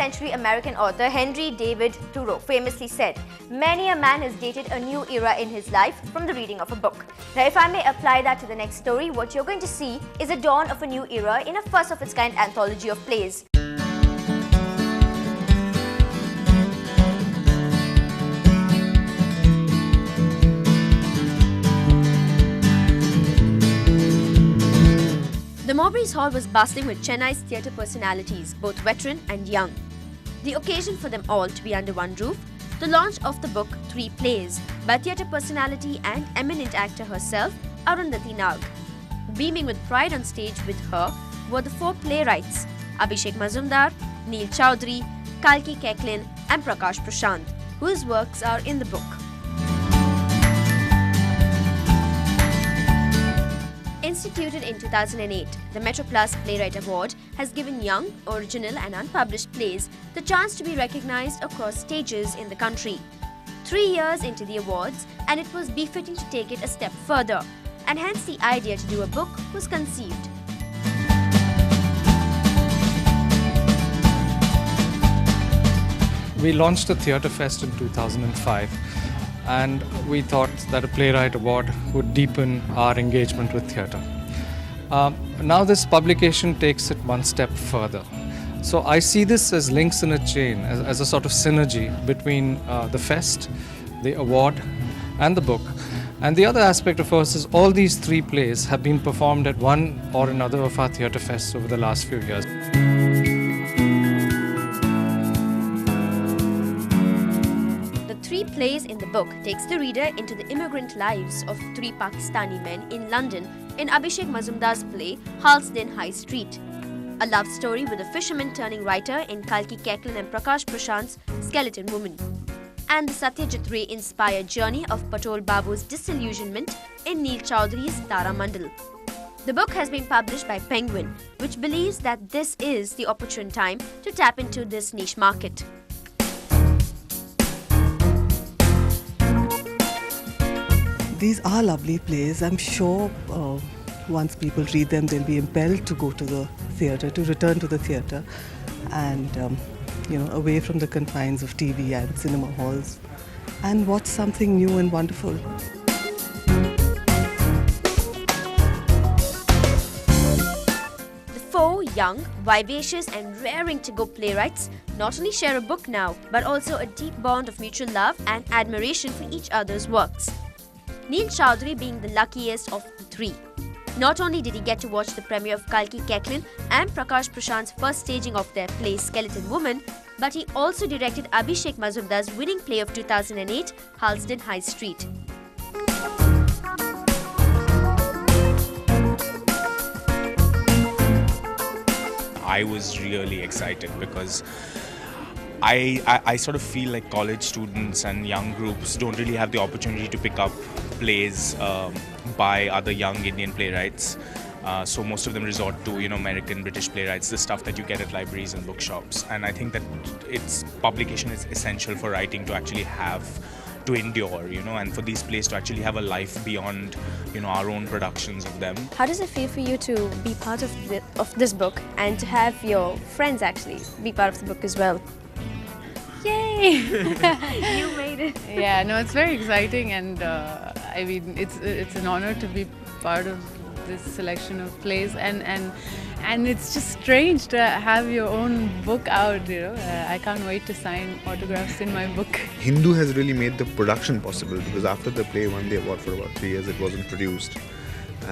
century American author Henry David Thoreau famously said, "Many a man has dated a new era in his life from the reading of a book." Now, if I may apply that to the next story, what you're going to see is a dawn of a new era in a first-of-its-kind anthology of plays. The Mowbray's Hall was bustling with Chennai's theatre personalities, both veteran and young. The occasion for them all to be under one roof, the launch of the book Three Plays by theatre personality and eminent actor herself, Arundhati Nag. Beaming with pride on stage with her were the four playwrights, Abhishek Mazumdar, Neil Chowdhury, Kalki Koechlin and Prakash Prashant, whose works are in the book. Instituted in 2008, the Metroplus Playwright Award has given young, original and unpublished plays the chance to be recognized across stages in the country. 3 years into the awards, and it was befitting to take it a step further, and hence the idea to do a book was conceived. We launched the Theatre Fest in 2005. And we thought that a Playwright Award would deepen our engagement with theatre. Now this publication takes it one step further. So I see this as links in a chain, as a sort of synergy between the fest, the award and the book. And the other aspect of course is all these three plays have been performed at one or another of our theatre fests over the last few years. Three plays in the book takes the reader into the immigrant lives of three Pakistani men in London in Abhishek Mazumdar's play Harlesden High Street, a love story with a fisherman turning writer in Kalki Koechlin and Prakash Prashant's Skeleton Woman, and the Satyajit Ray-inspired journey of Patol Babu's disillusionment in Neil Chowdhury's Tara Mandal. The book has been published by Penguin, which believes that this is the opportune time to tap into this niche market. These are lovely plays. I'm sure once people read them, they'll be impelled to go to the theatre, to return to the theatre, and away from the confines of TV and cinema halls, and watch something new and wonderful. The four young, vivacious, and raring-to-go playwrights not only share a book now, but also a deep bond of mutual love and admiration for each other's works. Neil Chowdhury being the luckiest of the three. Not only did he get to watch the premiere of Kalki Koechlin and Prakash Prashant's first staging of their play Skeleton Woman, but he also directed Abhishek Mazumdar's winning play of 2008, Harlesden High Street. I was really excited because I sort of feel like college students and young groups don't really have the opportunity to pick up plays by other young Indian playwrights. So most of them resort to American, British playwrights, the stuff that you get at libraries and bookshops. And I think that its publication is essential for writing to actually have to endure, and for these plays to actually have a life beyond, our own productions of them. How does it feel for you to be part of this book and to have your friends actually be part of the book as well? Yay! You made it. Yeah, no, it's very exciting, and I mean, it's an honor to be part of this selection of plays, and it's just strange to have your own book out. I can't wait to sign autographs in my book. Hindu has really made the production possible, because after the play won the award for about 3 years, it wasn't produced,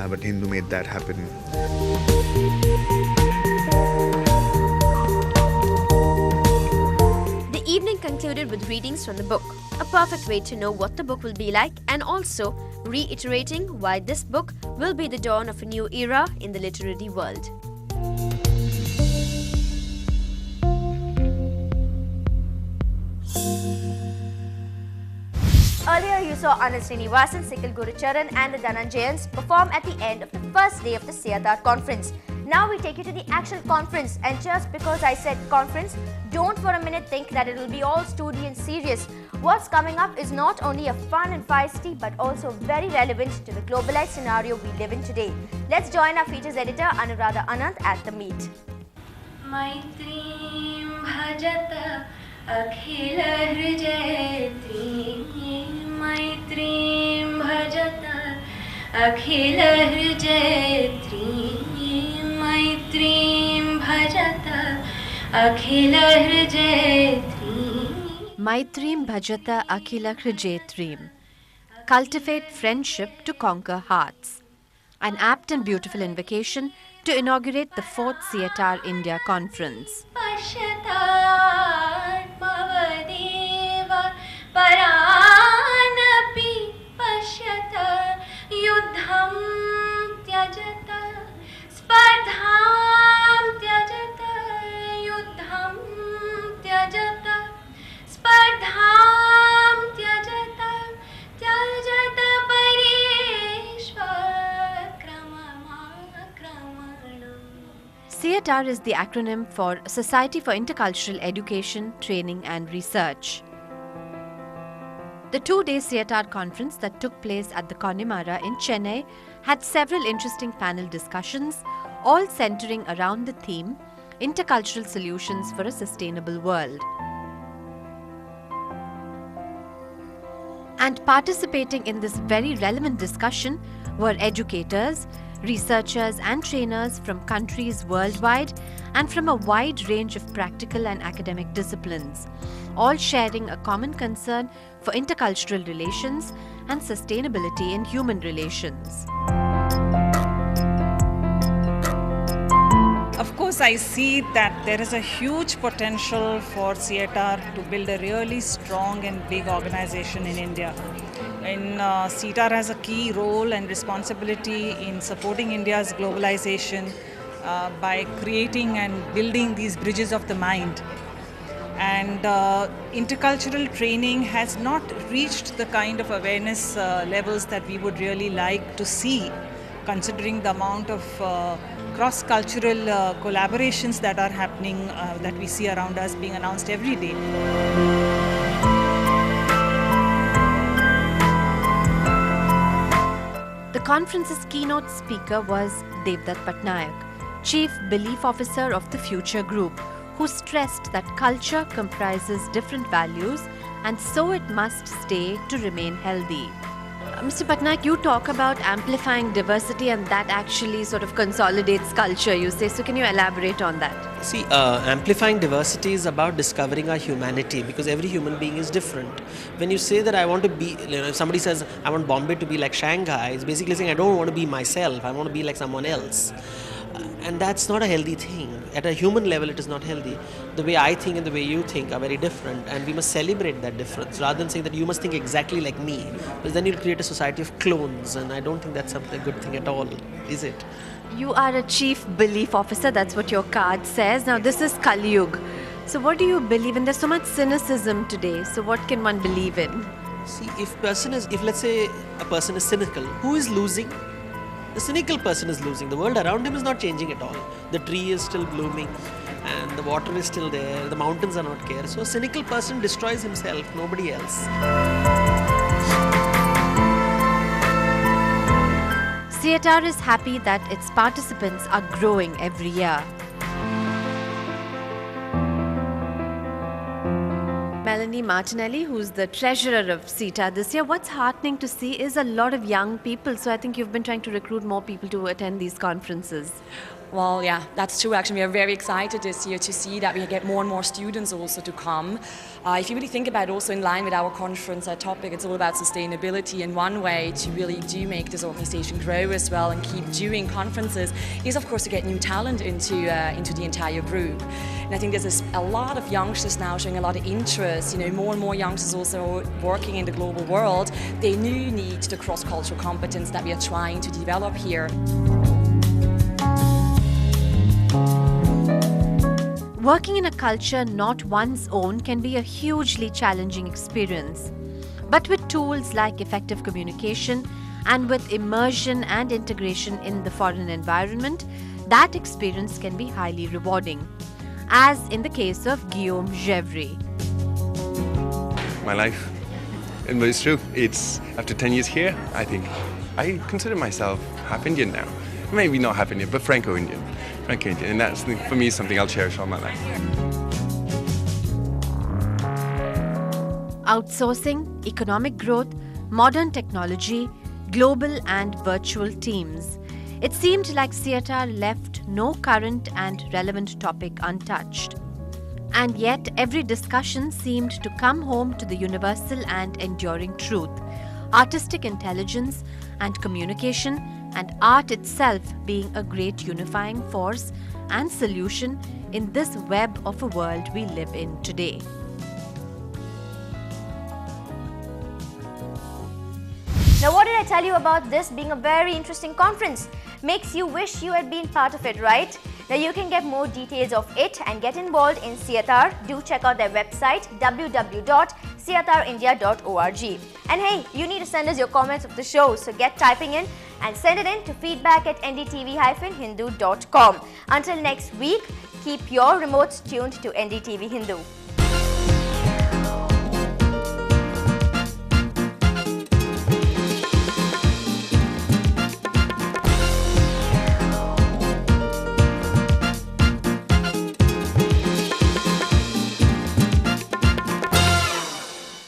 but Hindu made that happen. The evening concluded with readings from the book, a perfect way to know what the book will be like, and also reiterating why this book will be the dawn of a new era in the literary world. Earlier you saw Anand Srinivasan, Sikil Gurucharan and the Dhananjayans perform at the end of the first day of the CEATAR conference. Now we take you to the actual conference, and just because I said conference, don't for a minute think that it will be all studi and serious. What's coming up is not only a fun and feisty but also very relevant to the globalized scenario we live in today. Let's join our features editor Anuradha Anand at the meet. मैत्रीं भजत अखिलहृजयत्रीं मैत्रीं भजत अखिलहृजयत्रीं मैत्रीं भजत अखिलहृजयत्रीं. Maitrim Bhajata Akhila Hrijetrim. Cultivate friendship to conquer hearts. An apt and beautiful invocation to inaugurate the 4th CETAR India Conference. पश्यतात्मवदेव परानपि पश्यत युद्धं त्यजत स्पर्धां त्यजत युद्धं त्यजत स्पर्धां त्यजत त्यजत परेष्वक्रममाक्रमणम्. CETAR is the acronym for Society for Intercultural Education, Training and Research. The 2-day CETAR conference that took place at the Connemara in Chennai had several interesting panel discussions, all centering around the theme Intercultural Solutions for a Sustainable World. And participating in this very relevant discussion were educators, researchers and trainers from countries worldwide and from a wide range of practical and academic disciplines, all sharing a common concern for intercultural relations and sustainability in human relations. Of course, I see that there is a huge potential for CETAR to build a really strong and big organization in India. CETAR has a key role and responsibility in supporting India's globalization by creating and building these bridges of the mind. And intercultural training has not reached the kind of awareness levels that we would really like to see, considering the amount of cross-cultural collaborations that are happening, that we see around us being announced every day. The conference's keynote speaker was Devdutt Patnaik, Chief Belief Officer of the Future Group, who stressed that culture comprises different values and so it must stay to remain healthy. Mr. Patnaik, you talk about amplifying diversity and that actually sort of consolidates culture, you say. So can you elaborate on that? See, amplifying diversity is about discovering our humanity, because every human being is different. When you say that I want to be, if somebody says I want Bombay to be like Shanghai, it's basically saying I don't want to be myself, I want to be like someone else. And that's not a healthy thing. At a human level, it is not healthy. The way I think and the way you think are very different, and we must celebrate that difference rather than saying that you must think exactly like me, because then you'll create a society of clones, and I don't think that's a good thing at all, is it? You are a Chief Belief Officer, that's what your card says. Now this is Kali Yuga. So what do you believe in? There's so much cynicism today, so what can one believe in? See, if let's say a person is cynical, who is losing? The cynical person is losing. The world around him is not changing at all. The tree is still blooming and the water is still there. The mountains are not there. So a cynical person destroys himself, nobody else. CETAR is happy that its participants are growing every year. Melanie Martinelli, who's the treasurer of CETAR this year, what's heartening to see is a lot of young people. So I think you've been trying to recruit more people to attend these conferences. Well, yeah, that's true. Actually, we are very excited this year to see that we get more and more students also to come. If you really think about it, also in line with our conference topic, it's all about sustainability. And one way to really do make this organization grow as well and keep doing conferences is, of course, to get new talent into the entire group. And I think there's a lot of youngsters now showing a lot of interest. You know, more and more youngsters also working in the global world. They do need the cross-cultural competence that we are trying to develop here. Working in a culture not one's own can be a hugely challenging experience. But with tools like effective communication and with immersion and integration in the foreign environment, that experience can be highly rewarding, as in the case of Guillaume Gevry. My life. And it's true. It's after 10 years here, I think I consider myself half Indian now. maybe not half Indian, but Franco-Indian. Franco-Indian, and that's, for me, something I'll cherish all my life. Outsourcing, economic growth, modern technology, global and virtual teams. It seemed like Sietar left no current and relevant topic untouched. And yet, every discussion seemed to come home to the universal and enduring truth: artistic intelligence and communication, and art itself being a great unifying force and solution in this web of a world we live in today. Now, what did I tell you about this being a very interesting conference? Makes you wish you had been part of it, right? Now, you can get more details of it and get involved in Sietar. Do check out their website www.sietarindia.org. And hey, you need to send us your comments of the show, so get typing in and send it in to feedback@ndtv-hindu.com. Until next week, keep your remotes tuned to NDTV Hindu.